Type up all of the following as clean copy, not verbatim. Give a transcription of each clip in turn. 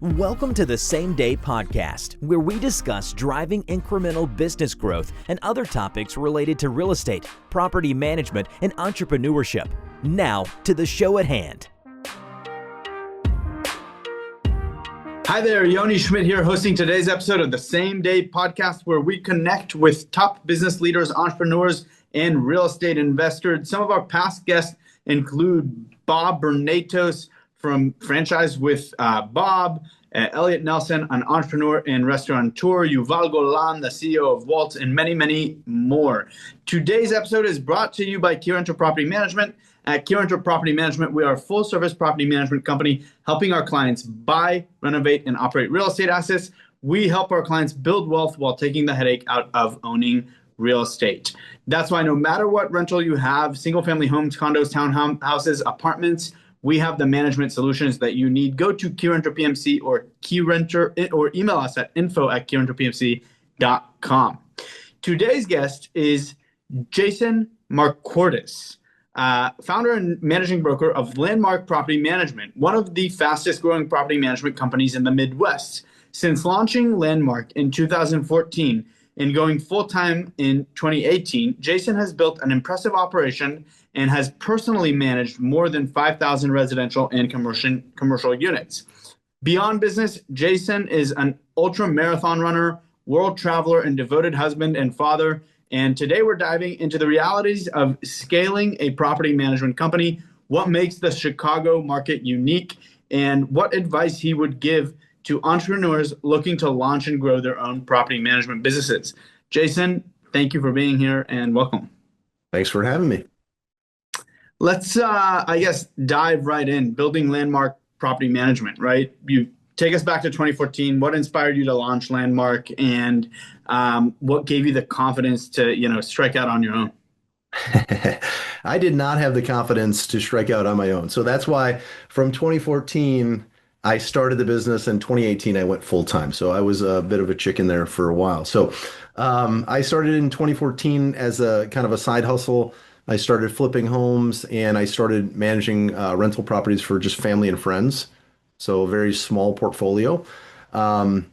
Welcome to the Same Day Podcast, where we discuss driving incremental business growth and other topics related to real estate, property management, and entrepreneurship. Now to the show at hand. Hi there, Yoni Schmidt here, hosting today's episode of the Same Day Podcast, where we connect with top business leaders, entrepreneurs, and real estate investors. Some of our past guests include Bob Bernatos from Franchise with Bob, Elliot Nelson, an entrepreneur and restaurateur, Yuval Golan, the CEO of Waltz, and many, many more. Today's episode is brought to you by Keyrenter Property Management. At Keyrenter Property Management, we are a full-service property management company helping our clients buy, renovate, and operate real estate assets. We help our clients build wealth while taking the headache out of owning real estate. That's why no matter what rental you have, single-family homes, condos, townhouses, apartments, we have the management solutions that you need. Go to Keyrenter PMC or Keyrenter or email us at info@KeyrenterPMC.com. Today's guest is Jason Marcordes, founder and managing broker of Landmark Property Management, one of the fastest growing property management companies in the Midwest. Since launching Landmark in 2014 and going full-time in 2018, Jason has built an impressive operation and has personally managed more than 5,000 residential and commercial units. Beyond business, Jason is an ultra marathon runner, world traveler, and devoted husband and father. And today we're diving into the realities of scaling a property management company, what makes the Chicago market unique, and what advice he would give to entrepreneurs looking to launch and grow their own property management businesses. Jason, thank you for being here and welcome. Thanks for having me. Let's, dive right in. Building Landmark Property Management, right? You take us back to 2014. What inspired you to launch Landmark, and what gave you the confidence to, strike out on your own? I did not have the confidence to strike out on my own. So that's why from 2014, I started the business. In 2018, I went full time. So I was a bit of a chicken there for a while. So I started in 2014 as a kind of a side hustle. I started flipping homes and I started managing rental properties for just family and friends. So a very small portfolio. And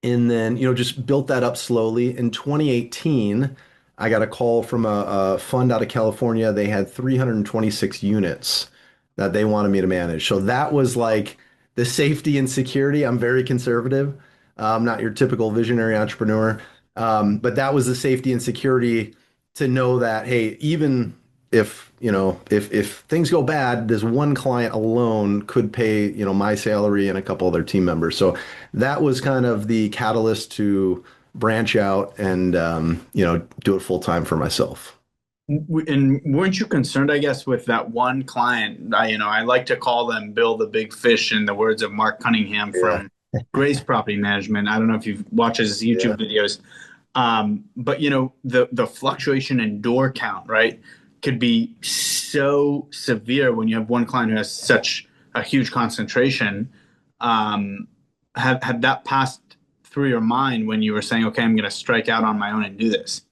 then, just built that up slowly. In 2018, I got a call from a fund out of California. They had 326 units that they wanted me to manage. So that was like the safety and security. I'm very conservative. I'm not your typical visionary entrepreneur. But that was the safety and security to know that, hey, even if things go bad, this one client alone could pay, my salary and a couple other team members. So that was kind of the catalyst to branch out and, do it full time for myself. And weren't you concerned, I guess, with that one client? I like to call them Bill the Big Fish, in the words of Mark Cunningham from Grace Property Management. I don't know if you've watched his YouTube videos. But the fluctuation in door count, right, could be so severe when you have one client who has such a huge concentration. Had that passed through your mind when you were saying, okay, I'm going to strike out on my own and do this?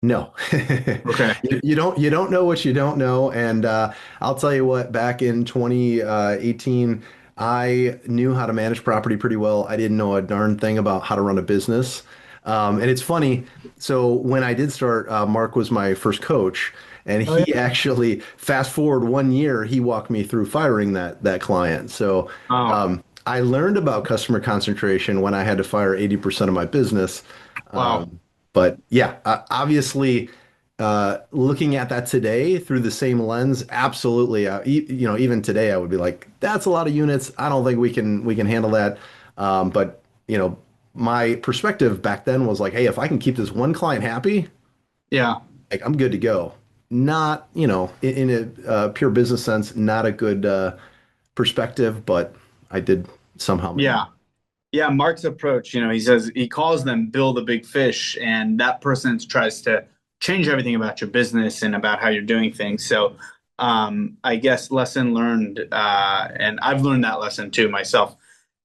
No. Okay. You don't know what you don't know. And I'll tell you what, back in 2018, I knew how to manage property pretty well. I didn't know a darn thing about how to run a business. And it's funny. So when I did start, Mark was my first coach, and he actually, fast forward 1 year, he walked me through firing that client. So I learned about customer concentration when I had to fire 80% of my business. Wow. But yeah, obviously, looking at that today through the same lens, absolutely. Even today, I would be like, that's a lot of units. I don't think we can handle that. But my perspective back then was like, hey, if I can keep this one client happy, like I'm good to go. Not, in a pure business sense, not a good perspective, but I did somehow. Yeah. Mark's approach, he says he calls them Bill the Big Fish, and that person tries to change everything about your business and about how you're doing things. So I guess lesson learned, and I've learned that lesson too myself.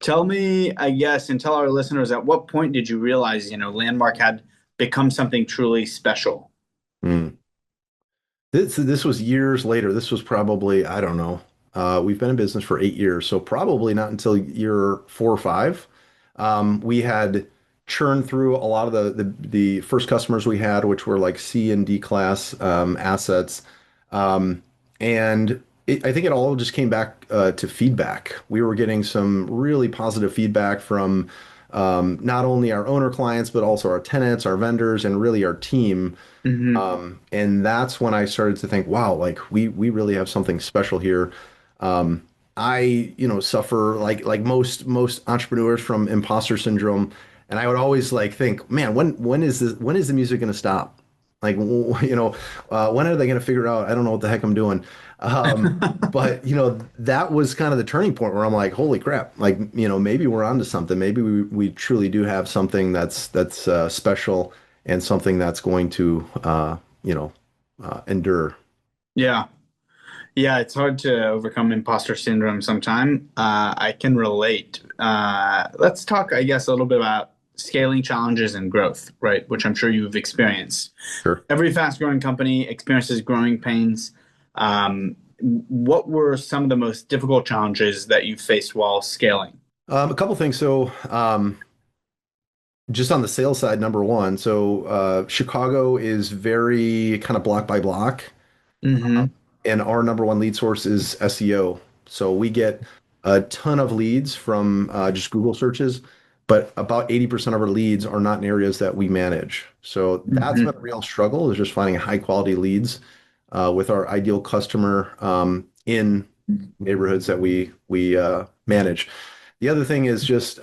Tell me, I guess, and tell our listeners, at what point did you realize, Landmark had become something truly special? This was years later. This was probably, I don't know, We've been in business for 8 years, so probably not until year 4 or 5. We had churned through a lot of the first customers we had, which were like C and D class assets. Um, and I think it all just came back to feedback. We were getting some really positive feedback from not only our owner clients, but also our tenants, our vendors, and really our team. Hmm. And that's when I started to think, wow, like we really have something special here. Um, suffer like most entrepreneurs from imposter syndrome, and I would always like think, man, when is the music going to stop? Like, when are they going to figure out? I don't know what the heck I'm doing. But that was kind of the turning point where I'm like, holy crap! Like, maybe we're onto something. Maybe we truly do have something that's special and something that's going to endure. Yeah. Yeah, it's hard to overcome imposter syndrome sometime. I can relate. Let's talk, I guess, a little bit about scaling challenges and growth, right? Which I'm sure you've experienced. Sure. Every fast-growing company experiences growing pains. What were some of the most difficult challenges that you faced while scaling? A couple things. So, just on the sales side, number one, so Chicago is very kind of block by block, Hmm. and our number one lead source is SEO. So we get a ton of leads from just Google searches, but about 80% of our leads are not in areas that we manage. So that's been Hmm. a real struggle, is just finding high quality leads with our ideal customer in neighborhoods that we manage. The other thing is just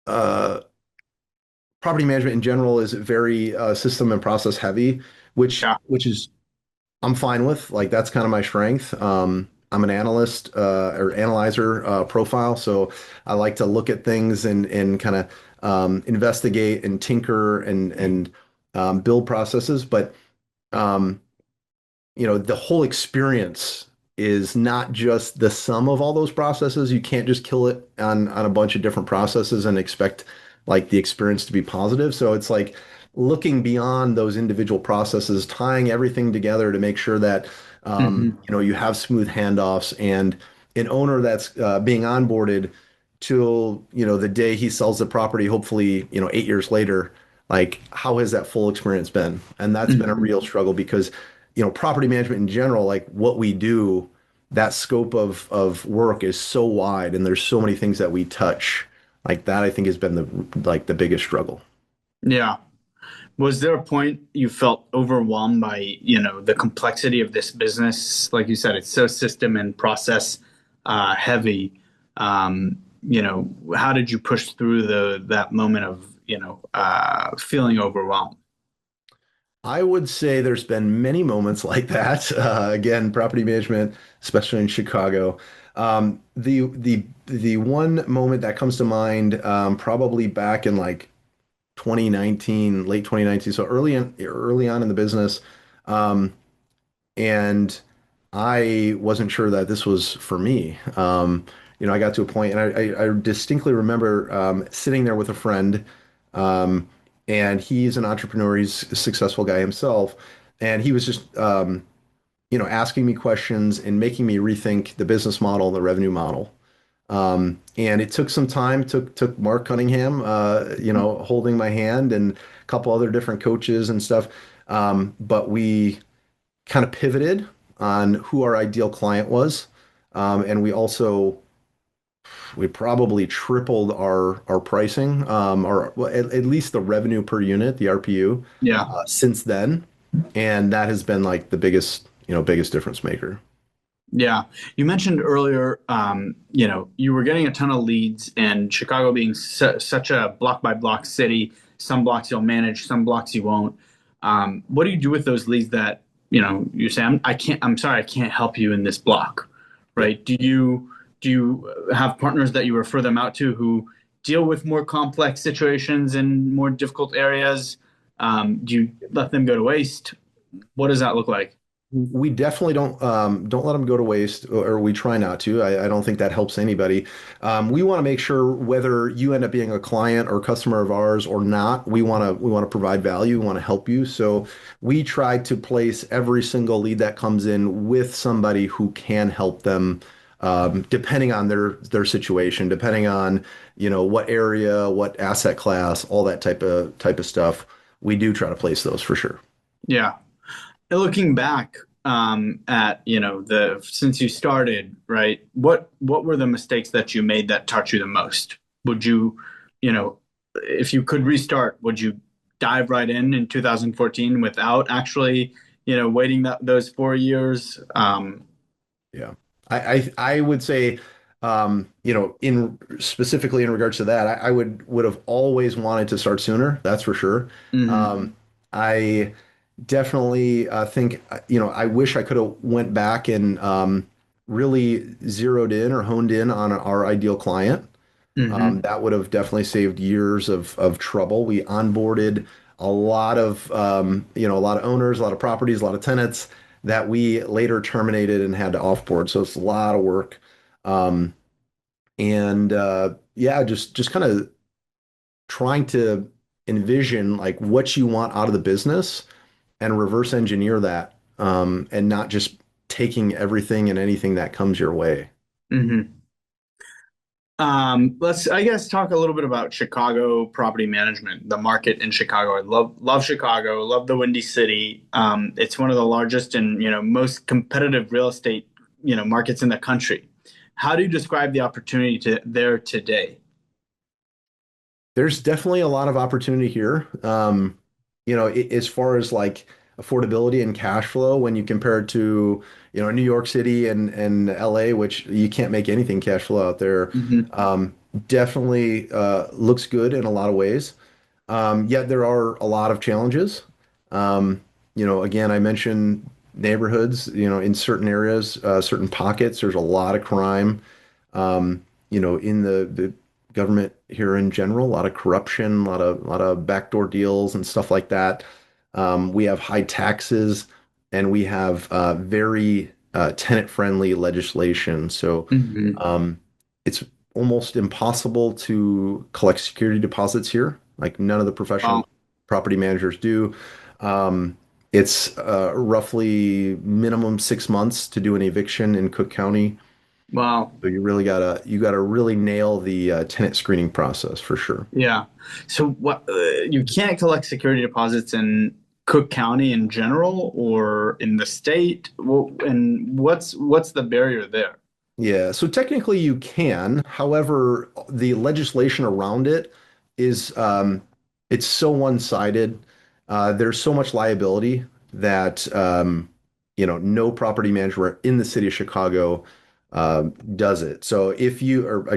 uh, property management in general is very system and process heavy, which Yeah. which is I'm fine with. Like that's kind of my strength. I'm an analyst or analyzer profile, so I like to look at things and kind of investigate and tinker and build processes. But um, the whole experience is not just the sum of all those processes. You can't just kill it on a bunch of different processes and expect like the experience to be positive. So it's like looking beyond those individual processes, tying everything together to make sure that Hmm. you have smooth handoffs and an owner that's being onboarded till the day he sells the property, hopefully 8 years later. Like, how has that full experience been? And that's been a Hmm. real struggle because property management in general, like what we do, that scope of work is so wide and there's so many things that we touch. Like that, I think has been the biggest struggle. Yeah. Was there a point you felt overwhelmed by, the complexity of this business? Like you said, it's so system and process heavy. How did you push through that moment of, feeling overwhelmed? I would say there's been many moments like that. Again, property management, especially in Chicago. The one moment that comes to mind, probably back in like 2019, late 2019, so early on in the business. Um, and I wasn't sure that this was for me. I got to a point, and I distinctly remember sitting there with a friend, um, and he's an entrepreneur. He's a successful guy himself, and he was just asking me questions and making me rethink the business model, the revenue model. And it took some time. Took Mark Cunningham, holding my hand, and a couple other different coaches and stuff. But we kind of pivoted on who our ideal client was. And we probably tripled our pricing, or well, at least the revenue per unit, the RPU, Yeah. since then. And that has been like the biggest difference maker. Yeah. You mentioned earlier, you were getting a ton of leads, and Chicago being such a block by block city, some blocks you'll manage, some blocks you won't. What do you do with those leads that, you say, I'm sorry, I can't help you in this block, Yep. right? Do you have partners that you refer them out to who deal with more complex situations in more difficult areas? Do you let them go to waste? What does that look like? We definitely don't let them go to waste, or we try not to. I don't think that helps anybody. We want to make sure whether you end up being a client or customer of ours or not, we want to provide value. We want to help you. So we try to place every single lead that comes in with somebody who can help them, depending on their situation, depending on what area, what asset class, all that type of stuff. We do try to place those for sure. Yeah. And looking back at the since you started, right? What were the mistakes that you made that taught you the most? Would you, you know, if you could restart, would you dive right in 2014 without actually, waiting those 4 years? Yeah. I would say, in specifically in regards to that, I would have always wanted to start sooner. That's for sure. Mhm. I definitely think, I wish I could have went back and really zeroed in or honed in on our ideal client. Mhm. That would have definitely saved years of trouble. We onboarded a lot of owners, a lot of properties, a lot of tenants that we later terminated and had to offboard. So it's a lot of work. Um, and yeah, just kind of trying to envision like what you want out of the business and reverse engineer that, and not just taking everything and anything that comes your way. Mhm. Let's, I guess, talk a little bit about Chicago property management, the market in Chicago. I love Chicago, love the Windy City. It's one of the largest and most competitive real estate markets in the country. How do you describe the opportunity to there today? There's definitely a lot of opportunity here. As far as like affordability and cash flow, when you compare it to, New York City and LA, which you can't make anything cash flow out there, Hmm. definitely looks good in a lot of ways. Yet there are a lot of challenges. Again, I mentioned neighborhoods, in certain areas, certain pockets, there's a lot of crime. In the government here in general, a lot of corruption, a lot of backdoor deals and stuff like that. We have high taxes and we have very tenant-friendly legislation. So Hmm. it's almost impossible to collect security deposits here. Like none of the Wow. professional property managers do. It's roughly minimum 6 months to do an eviction in Cook County. Wow. So you gotta really nail the tenant screening process for sure. Yeah. So what, you can't collect security deposits in Cook County in general or in the state? And what's the barrier there? Yeah, so technically you can. However, the legislation around it is it's so one-sided. There's so much liability that no property manager in the city of Chicago does it. So if you or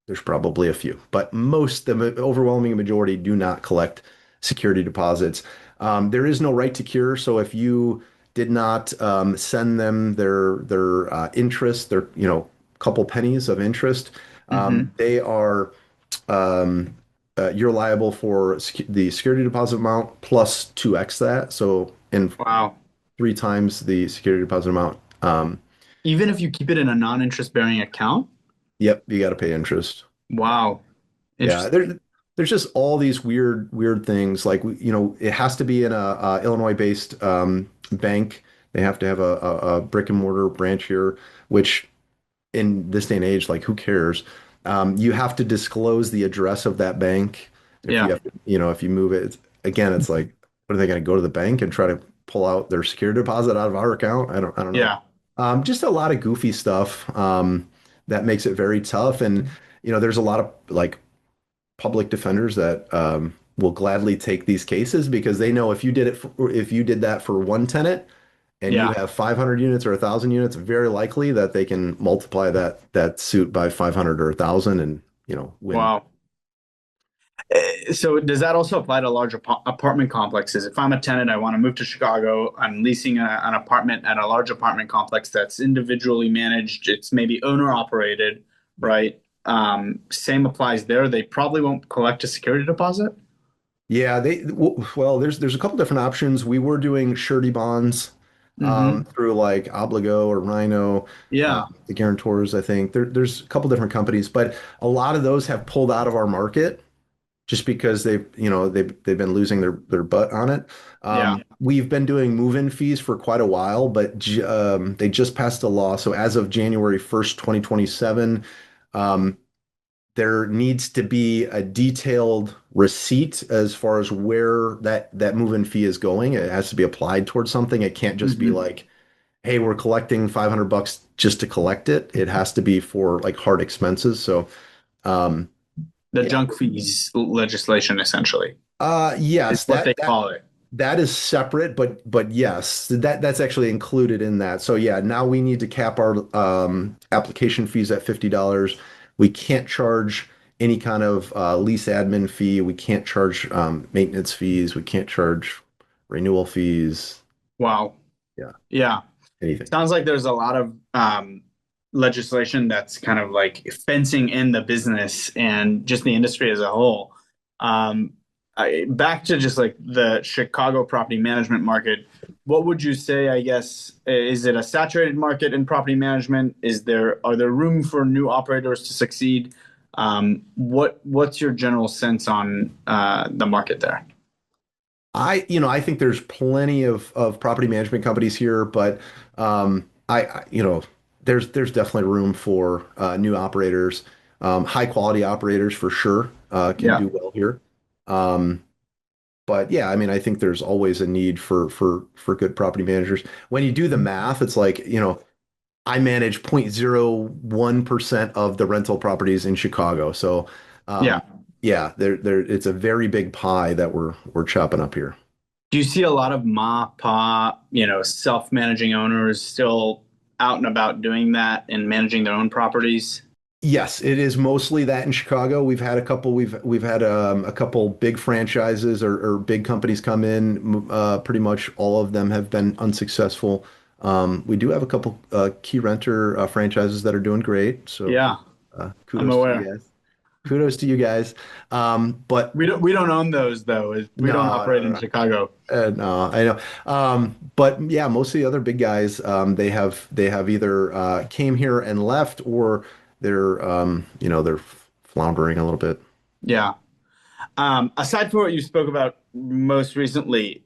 there's probably a few, but the overwhelming majority do not collect security deposits. There is no right to cure. So if you did not send them their interest, their couple pennies of interest, Hmm. they are um, you're liable for the security deposit amount plus 2x that. So in Wow. three times the security deposit amount. Even if you keep it in a non-interest bearing account? Yep, you got to pay interest. Wow. Yeah, Interesting. there's just all these weird things. Like it has to be in a Illinois-based bank. They have to have a brick and mortar branch here, which in this day and age, like who cares? You have to disclose the address of that bank. If you Yeah. have, if you move it, again, it's like, what are they going to go to the bank and try to pull out their security deposit out of our account? I don't know. Yeah. Just a lot of goofy stuff that makes it very tough. And there's a lot of like public defenders that will gladly take these cases because they know if you did that for one tenant and you Yeah. have 500 units or 1,000 units, very likely that they can multiply that suit by 500 or 1,000 and win. Wow. So does that also apply to large apartment complexes? If I'm a tenant, I want to move to Chicago, I'm leasing an apartment at a large apartment complex that's individually managed. It's maybe owner operated, right? Same applies there. They probably won't collect a security deposit. Yeah, well, there's a couple different options. We were doing surety bonds. Mm-hmm. through like Obligo or Rhino, Yeah. the guarantors, I think. There's a couple different companies, but a lot of those have pulled out of our market just because they've been losing their butt on it. Yeah. We've been doing move-in fees for quite a while, but they just passed a law. So as of January 1st, 2027, um, there needs to be a detailed receipt as far as where that move-in fee is going. It has to be applied towards something. It can't just be Mm-hmm. like, hey, we're collecting $500 just to collect it. It has to be for like hard expenses. So, um, The yeah. junk fees legislation, essentially, is Yes, what they call it. that is separate, but yes, that's actually included in that. So yeah, now we need to cap our application fees at $50. We can't charge any kind of lease admin fee. We can't charge maintenance fees. We can't charge renewal fees. Wow. Yeah, Yeah. anything. Sounds like there's a lot of legislation that's kind of like fencing in the business and just the industry as a whole. Um, Back to just like the Chicago property management market, what would you say, I guess, is it a saturated market in property management? Are there room for new operators to succeed? What's your general sense on the market there? I think there's plenty of property management companies here, but there's definitely room for new operators, high quality operators for sure, can Yeah. do well here. Um, but yeah, I mean, I think there's always a need for good property managers. When you do the math, it's like, I manage 0.01% of the rental properties in Chicago. So, Yeah. yeah, it's a very big pie that we're chopping up here. Do you see a lot of ma, pa, self-managing owners still out and about doing that and managing their own properties? Yes, it is mostly that in Chicago. We've had a couple big franchises or big companies come in. Pretty much all of them have been unsuccessful. We do have a couple Keyrenter franchises that are doing great. So Yeah, I'm kudos to you aware. guys. Kudos to you guys. But We don't own those though. We don't no, operate no, in no. Chicago. No, I know. But yeah, most of the other big guys, they have either came here and left, or they're floundering a little bit. Yeah. Aside from what you spoke about most recently,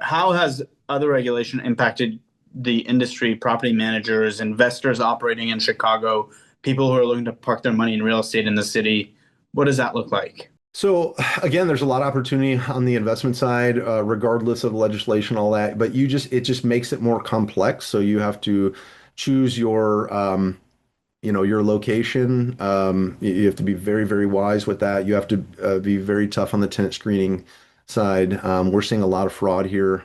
how has other regulation impacted the industry, property managers, investors operating in Chicago, people who are looking to park their money in real estate in the city? What does that look like? So again, there's a lot of opportunity on the investment side, regardless of legislation, all that. But it just makes it more complex. So you have to choose your location. You have to be very, very wise with that. You have to be very tough on the tenant screening side. We're seeing a lot of fraud here.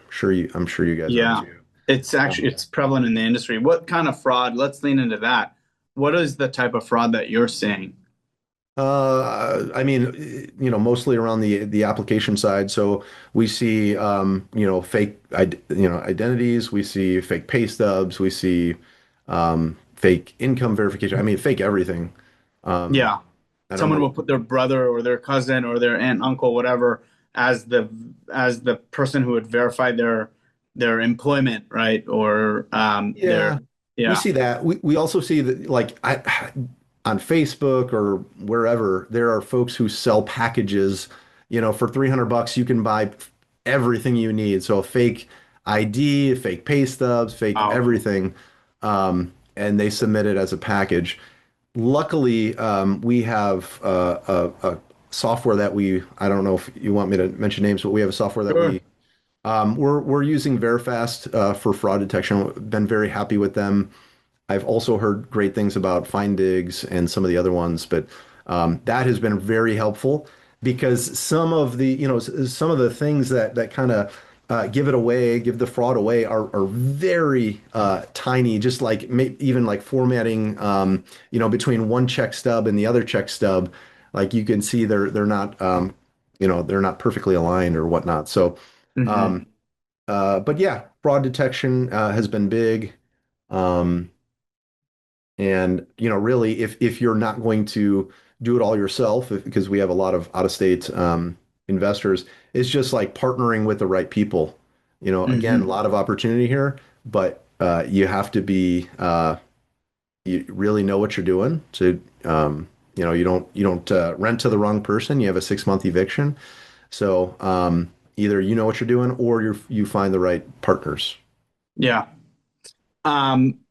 I'm sure you guys are Yeah, too. it's prevalent in the industry. What kind of fraud? Let's lean into that. What is the type of fraud that you're seeing? I mean, mostly around the application side. So we see, identities. We see fake pay stubs. We see fake income verification. I mean, fake everything. Um, Yeah, I don't someone know. will put their brother or their cousin or their aunt, uncle, whatever, as the person who would verify their employment, right? Or their Yeah, we yeah. see that. We also see that on Facebook or wherever, there are folks who sell packages, for $300 you can buy everything you need. So a fake ID, fake pay stubs, fake Wow. everything. And they submit it as a package. Luckily, we have a software that I don't know if you want me to mention names, but we have a software that Sure. we're using Verifast for fraud detection. Been very happy with them. I've also heard great things about Findigs and some of the other ones, but that has been very helpful because some of the things that kind of give the fraud away are very tiny, just like even like formatting, between one check stub and the other check stub, like you can see they're not perfectly aligned or whatnot. So, Hmm. um, but yeah, fraud detection has been big. Um, and really, if you're not going to do it all yourself, because we have a lot of out-of-state investors, it's just like partnering with the right people. Again, a Hmm. lot of opportunity here, but you have to be you really know what you're doing. So you don't rent to the wrong person. You have a 6 month eviction. So either you know what you're doing or you find the right partners. Yeah.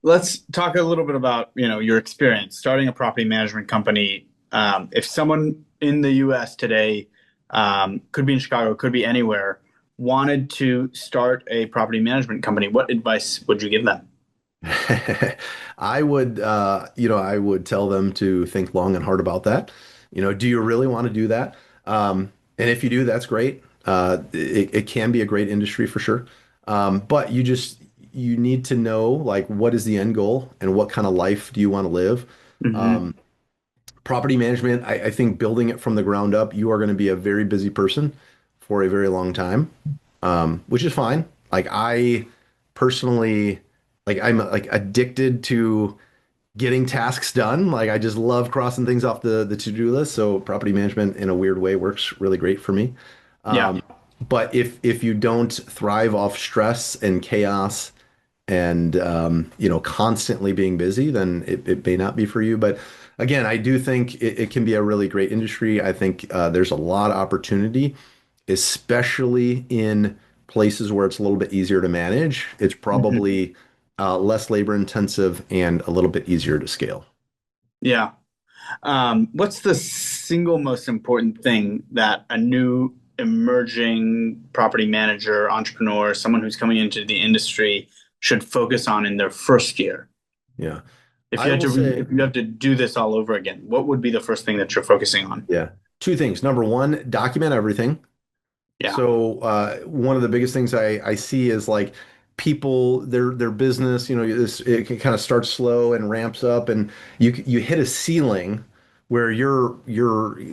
Let's talk a little bit about, your experience starting a property management company. If someone in the US today, could be in Chicago, could be anywhere, wanted to start a property management company, what advice would you give them? I would tell them to think long and hard about that. Do you really want to do that? And if you do, that's great. It can be a great industry for sure. But you need to know like what is the end goal and what kind of life do you want to live? Hmm. Um, Property management, I think building it from the ground up, you are going to be a very busy person for a very long time, which is fine. Like I personally, I'm like addicted to getting tasks done. Like I just love crossing things off the to-do list. So property management in a weird way works really great for me. Yeah. But if you don't thrive off stress and chaos and constantly being busy, then it may not be for you. But again, I do think it can be a really great industry. I think there's a lot of opportunity, especially in places where it's a little bit easier to manage. It's Hmm. probably less labor intensive and a little bit easier to scale. Yeah. What's the single most important thing that a new emerging property manager, entrepreneur, someone who's coming into the industry should focus on in their first year? Yeah. If I you had will to say, if you have to do this all over again, what would be the first thing that you're focusing on? yeah, two things. Number one, document everything. Yeah. So one of the biggest things I see is like people their business, it kind of starts slow and ramps up, and you hit a ceiling where you're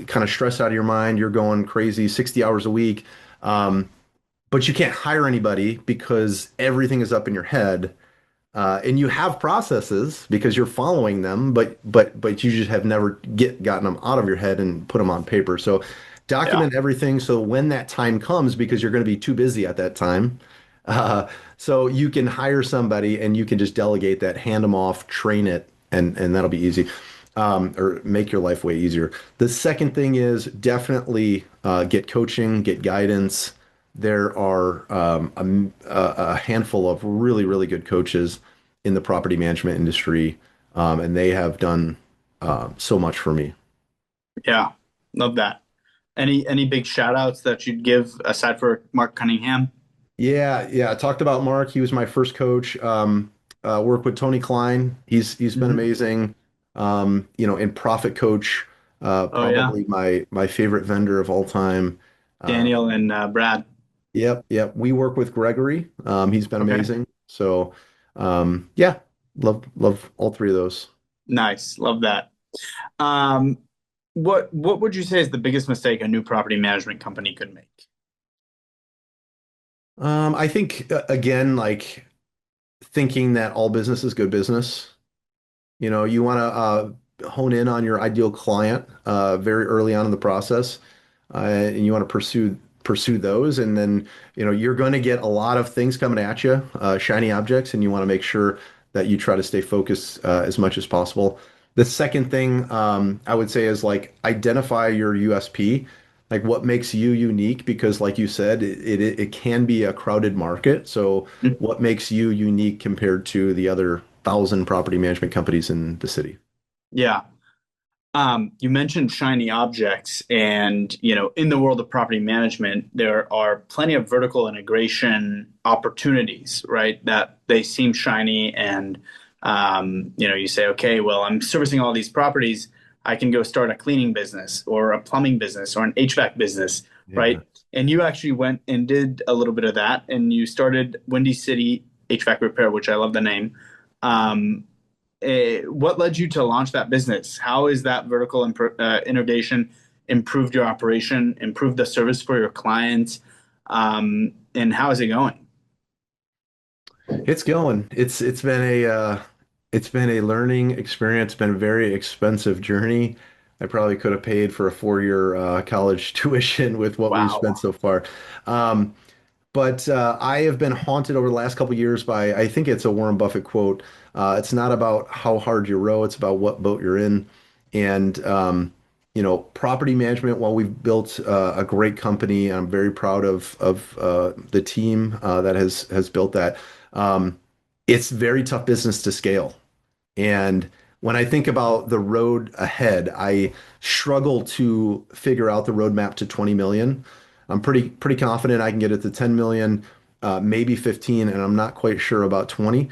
kind of stressed out of your mind. You're going crazy 60 hours a week, um, but you can't hire anybody because everything is up in your head. And you have processes because you're following them, but you just have never gotten them out of your head and put them on paper. So Yeah. document everything so when that time comes, because you're going to be too busy at that time, uh, so you can hire somebody and you can just delegate that, hand them off, train it, and that'll be easy, or make your life way easier. The second thing is definitely get coaching, get guidance. There are a handful of really, really good coaches in the property management industry, and they have done so much for me. Yeah. Love that. Any big shout outs that you'd give aside for Mark Cunningham? Yeah, yeah. I talked about Mark. He was my first coach. Worked with Tony Klein. He's been Hmm. amazing. And Profit Coach, Oh yeah. probably my favorite vendor of all time. Um, Daniel and Brad. yep, yep. We work with Gregory. He's been Okay. amazing. So, yeah, love all three of those. Nice. Love that. Um, what would you say is the biggest mistake a new property management company could make? I think again, like thinking that all business is good business. You want to hone in on your ideal client very early on in the process, and you want to pursue those, and then you're going to get a lot of things coming at you, shiny objects, and you want to make sure that you try to stay focused as much as possible. The second thing I would say is like identify your USP, like what makes you unique, because like you said, it can be a crowded market. So what makes you unique compared to the other 1,000 property management companies in the city? Yeah. You mentioned shiny objects, and in the world of property management, there are plenty of vertical integration opportunities, right? That they seem shiny, and you say, okay, well, I'm servicing all these properties. I can go start a cleaning business or a plumbing business or an HVAC business, Yeah. right? And you actually went and did a little bit of that, and you started Windy City HVAC Repair, which I love the name. Um, what led you to launch that business? How is that vertical integration improved your operation, improved the service for your clients, and how is it going? It's going. It's been a learning experience, been a very expensive journey. I probably could have paid for a 4 year college tuition with what we've spent Wow. so far. Um, But I have been haunted over the last couple of years by, I think it's a Warren Buffett quote. It's not about how hard you row, it's about what boat you're in. And, property management, while we've built a great company, I'm very proud of the team that has built that. Um, it's very tough business to scale. And when I think about the road ahead, I struggle to figure out the roadmap to 20 million. I'm pretty confident I can get it to 10 million, maybe 15, and I'm not quite sure about 20.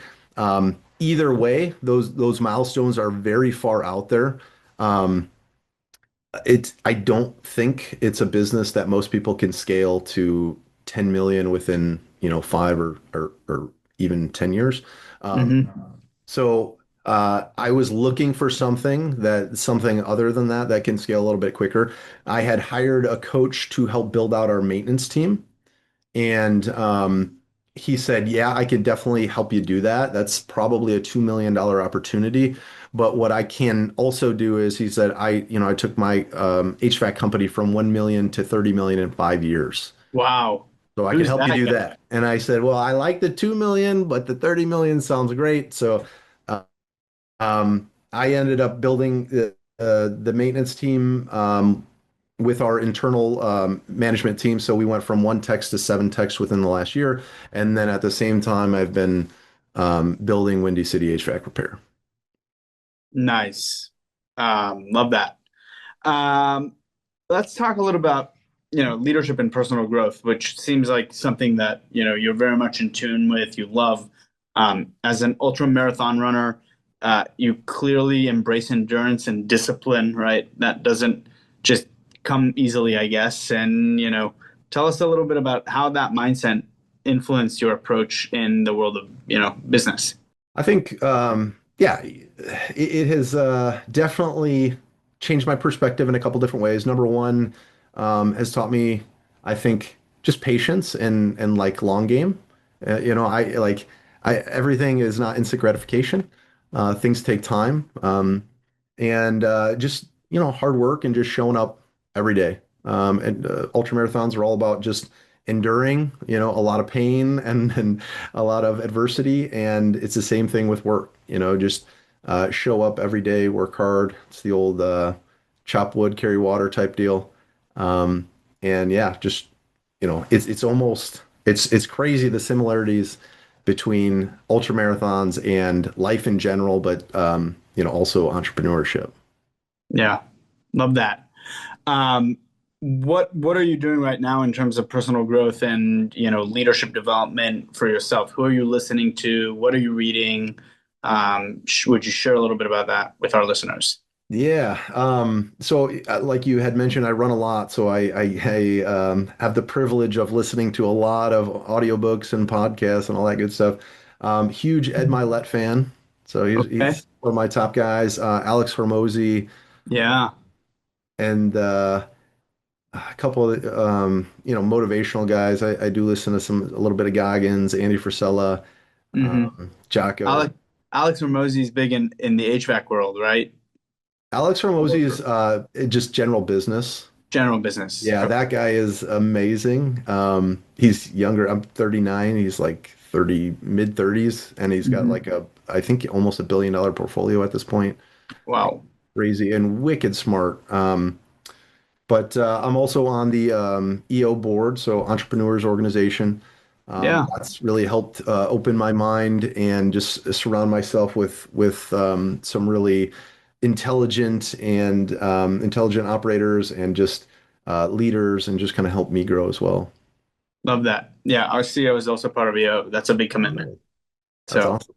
Either way, those milestones are very far out there. Um, I don't think it's a business that most people can scale to 10 million within, 5 or even 10 years. Um, Hmm. so I was looking for something other than that can scale a little bit quicker. I had hired a coach to help build out our maintenance team, and he said, "Yeah, I can definitely help you do that. That's probably a $2 million opportunity. But what I can also do is," he said, I took my HVAC company from 1 million to 30 million in 5 years. Wow. So I can Who's help you that do guy? that. And I said, well, I like the 2 million, but the 30 million sounds great. So uh, I ended up building the maintenance team with our internal management team. So we went from one text to seven texts within the last year. And then at the same time, I've been building Windy City HVAC repair. Nice. Love that. Um, let's talk a little about, leadership and personal growth, which seems like something that, you're very much in tune with, you love. As an ultra marathon runner, you clearly embrace endurance and discipline, right? That doesn't just come easily, I guess. And, tell us a little bit about how that mindset influenced your approach in the world of, business. I think, yeah, it has definitely changed my perspective in a couple different ways. Number one, has taught me, I think, just patience and like long game. I everything is not instant gratification. Things take time, and just hard work and just showing up every day. And ultra marathons are all about just enduring, a lot of pain and a lot of adversity. And it's the same thing with work, just show up every day, work hard. It's the old chop wood, carry water type deal. Um, and yeah, just, it's almost, it's crazy the similarities between ultra marathons and life in general, but, also entrepreneurship. Yeah, love that. Um, what are you doing right now in terms of personal growth and leadership development for yourself? Who are you listening to? What are you reading? Would you share a little bit about that with our listeners? Yeah. So like you had mentioned, I run a lot. So I have the privilege of listening to a lot of audiobooks and podcasts and all that good stuff. Huge Ed Milet fan. So Okay. he's one of my top guys. Alex Hormozy Yeah. and a couple of motivational guys. I do listen to a little bit of Goggins, Andy Frisella, Hmm. Jocko. Alex Alex Ramosi is big in the HVAC world, right? Alex Hormozy is just general business. General business. Yeah, Okay. that guy is amazing. He's younger. I'm 39. He's like 30, mid 30s, and he's got like Hmm. I think almost $1 billion portfolio at this point. Wow. Crazy and wicked smart. But I'm also on the EO board, so Entrepreneurs Organization. Yeah. That's really helped open my mind and just surround myself with some really intelligent operators and just leaders, and just kind of help me grow as well. Love that. Yeah. Our CEO is also part of EO. That's a big commitment. Oh, that's So awesome.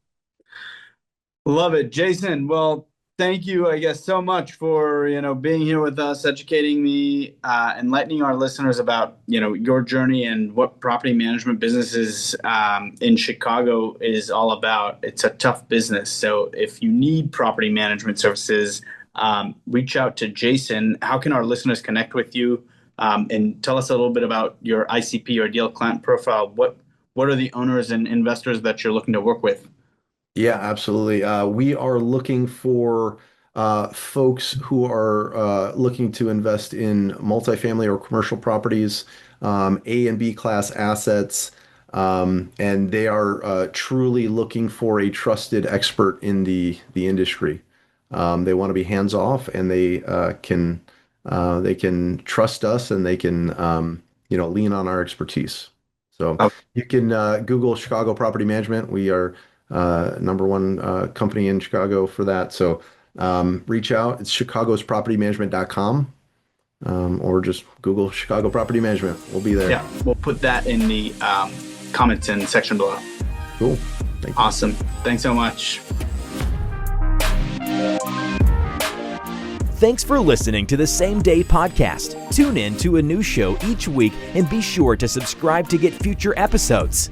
love it, Jason. Well, thank you, I guess, so much for being here with us, educating me, enlightening our listeners about your journey and what property management businesses in Chicago is all about. It's a tough business, so if you need property management services, reach out to Jason. How can our listeners connect with you? And tell us a little bit about your ICP or deal client profile. What are the owners and investors that you're looking to work with? Yeah, absolutely. We are looking for folks who are looking to invest in multifamily or commercial properties. A and B class assets. And they are truly looking for a trusted expert in the industry. They want to be hands off, and they can trust us, and they can lean on our expertise. So you can Google Chicago Property Management. We are number one company in Chicago for that. So reach out. It's chicagospropertymanagement.com. Or just Google Chicago Property Management. We'll be there. Yeah, we'll put that in the comments in section below. Cool. Thank you. Awesome. Thanks so much. Thanks for listening to the Same Day Podcast. Tune in to a new show each week and be sure to subscribe to get future episodes.